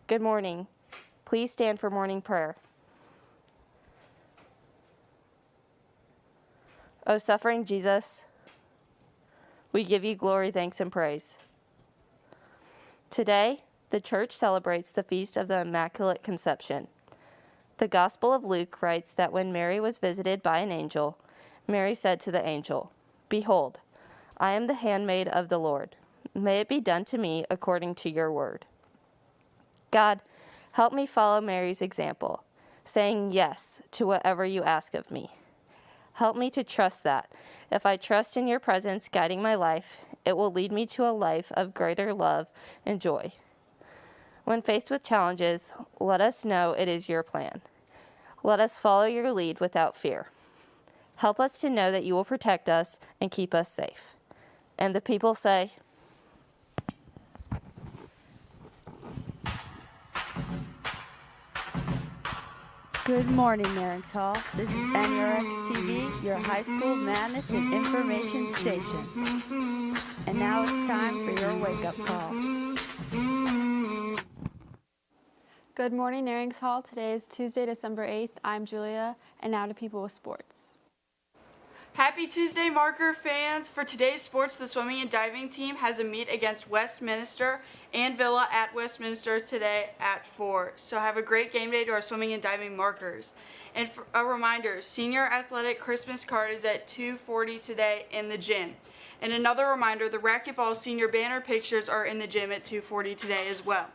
Good morning. Please stand for morning prayer. O suffering Jesus, we give you glory, thanks, and praise. Today, the church celebrates the feast of the Immaculate Conception. The Gospel of Luke writes that when Mary was visited by an angel, Mary said to the angel, "Behold, I am the handmaid of the Lord. May it be done to me according to your word." God, help me follow Mary's example, saying yes to whatever you ask of me. Help me to trust that, if I trust in your presence guiding my life, it will lead me to a life of greater love and joy. When faced with challenges, let us know it is your plan. Let us follow your lead without fear. Help us to know that you will protect us and keep us safe. And the people say, Good morning, Nerinx Hall. This is Nerinx TV, your high school madness and information station. And now it's time for your wake-up call. Good morning, Nerinx Hall. Today is Tuesday, December 8th. I'm Julia, and now to People with Sports. Happy Tuesday, Marker fans! For today's sports, the swimming and diving team has a meet against Westminster and Villa at Westminster today at 4. So have a great game day to our swimming and diving Markers. And for a reminder, Senior Athletic Christmas card is at 2:40 today in the gym. And another reminder, the racquetball senior banner pictures are in the gym at 2:40 today as well.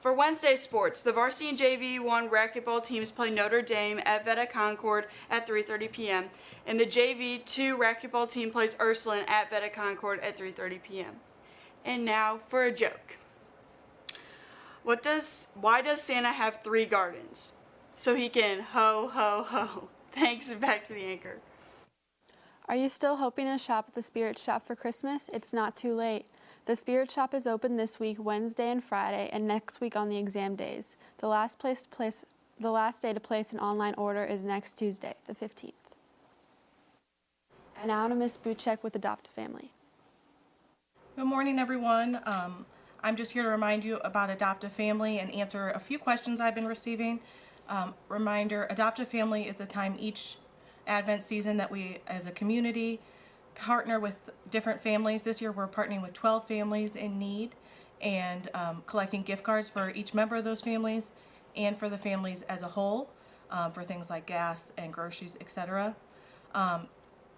For Wednesday sports, the varsity and JV1 racquetball teams play Notre Dame at Veta Concord at 3:30 p.m. and the JV2 racquetball team plays Ursuline at Veta Concord at 3:30 p.m. And now for a joke. Why does Santa have 3 gardens? So he can ho ho ho. Thanks, and back to the anchor. Are you still hoping to shop at the Spirit Shop for Christmas? It's not too late. The Spirit Shop is open this week, Wednesday and Friday, and next week on the exam days. The last day to place an online order is next Tuesday, the 15th. And now to Miss Buchek with Adopt a Family. Good morning, everyone. I'm just here to remind you about Adopt a Family and answer a few questions I've been receiving. Reminder, Adopt a Family is the time each Advent season that we, as a community, partner with different families. This year we're partnering with 12 families in need and collecting gift cards for each member of those families and for the families as a whole for things like gas and groceries, etc.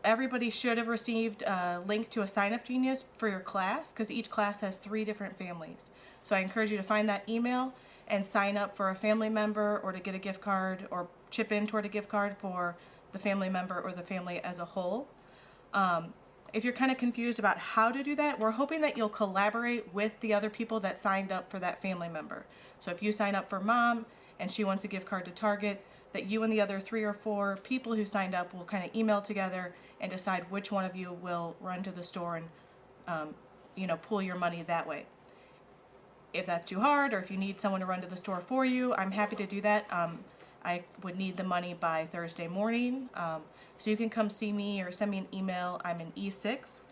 Everybody should have received a link to a sign-up genius for your class because each class has 3 different families. So I encourage you to find that email and sign up for a family member or to get a gift card or chip in toward a gift card for the family member or the family as a whole. If you're kind of confused about how to do that, we're hoping that you'll collaborate with the other people that signed up for that family member. So if you sign up for mom and she wants a gift card to Target, that you and the other 3 or 4 people who signed up will kind of email together and decide which one of you will run to the store and pool your money that way. If that's too hard or if you need someone to run to the store for you, I'm happy to do that. I would need the money by Thursday morning. So you can come see me or send me an email. I'm in E6.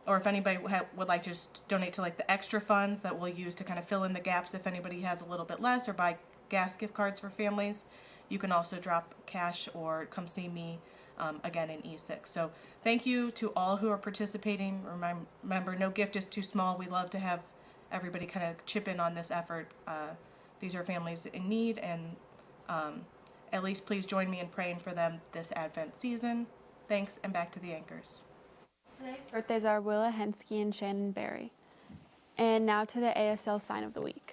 Or if anybody would like to just donate to like the extra funds that we'll use to kind of fill in the gaps if anybody has a little bit less or buy gas gift cards for families, you can also drop cash or come see me again in E6. So thank you to all who are participating. Remember, no gift is too small. We love to have everybody kind of chip in on this effort. These are families in need, and at least please join me in praying for them this Advent season. Thanks, and back to the anchors. Today's birthdays are Willa Hensky and Shannon Berry. And now to the ASL sign of the week.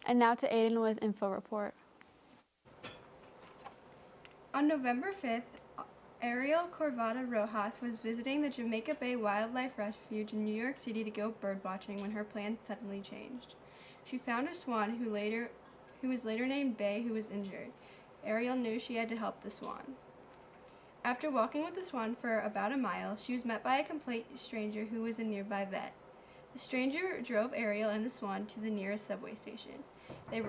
And now to Aiden with Info Report. On November 5th, Ariel Corvada Rojas was visiting the Jamaica Bay Wildlife Refuge in New York City to go birdwatching when her plan suddenly changed. She found a swan who was later named Bay, who was injured. Ariel knew she had to help the swan. After walking with the swan for about a mile, she was met by a complete stranger who was a nearby vet. The stranger drove Ariel and the swan to the nearest subway station. They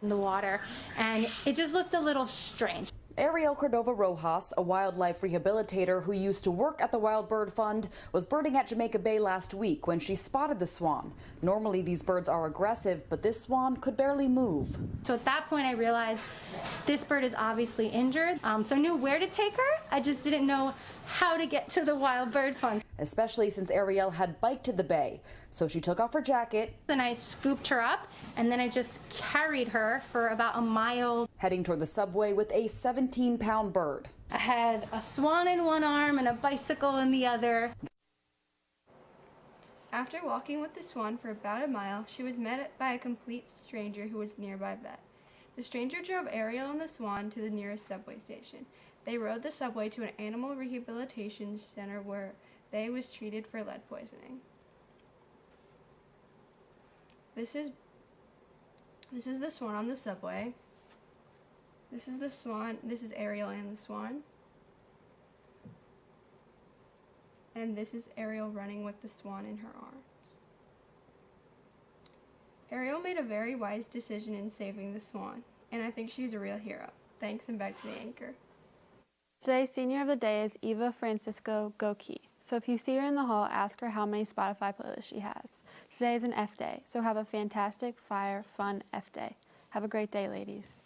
in the water, and it just looked a little strange. Ariel Cordova Rojas, a wildlife rehabilitator who used to work at the Wild Bird Fund, was birding at Jamaica Bay last week when she spotted the swan. Normally these birds are aggressive, but this swan could barely move. So at that point I realized this bird is obviously injured, so I knew where to take her. I just didn't know how to get to the Wild Bird Fund. Especially since Ariel had biked to the bay. So she took off her jacket. Then I scooped her up, and then I just carried her for about a mile. Heading toward the subway with a 17-pound bird. I had a swan in one arm and a bicycle in the other. After walking with the swan for about a mile, she was met by a complete stranger who was a nearby vet. The stranger drove Ariel and the swan to the nearest subway station. They rode the subway to an animal rehabilitation center where Bay was treated for lead poisoning. This is the swan on the subway. This is the swan. This is Ariel and the swan. And this is Ariel running with the swan in her arms. Ariel made a very wise decision in saving the swan, and I think she's a real hero. Thanks, and back to the anchor. Today's senior of the day is Eva Francisco Goki. So if you see her in the hall, ask her how many Spotify playlists she has. Today is an F day, so have a fantastic, fun F day. Have a great day, ladies.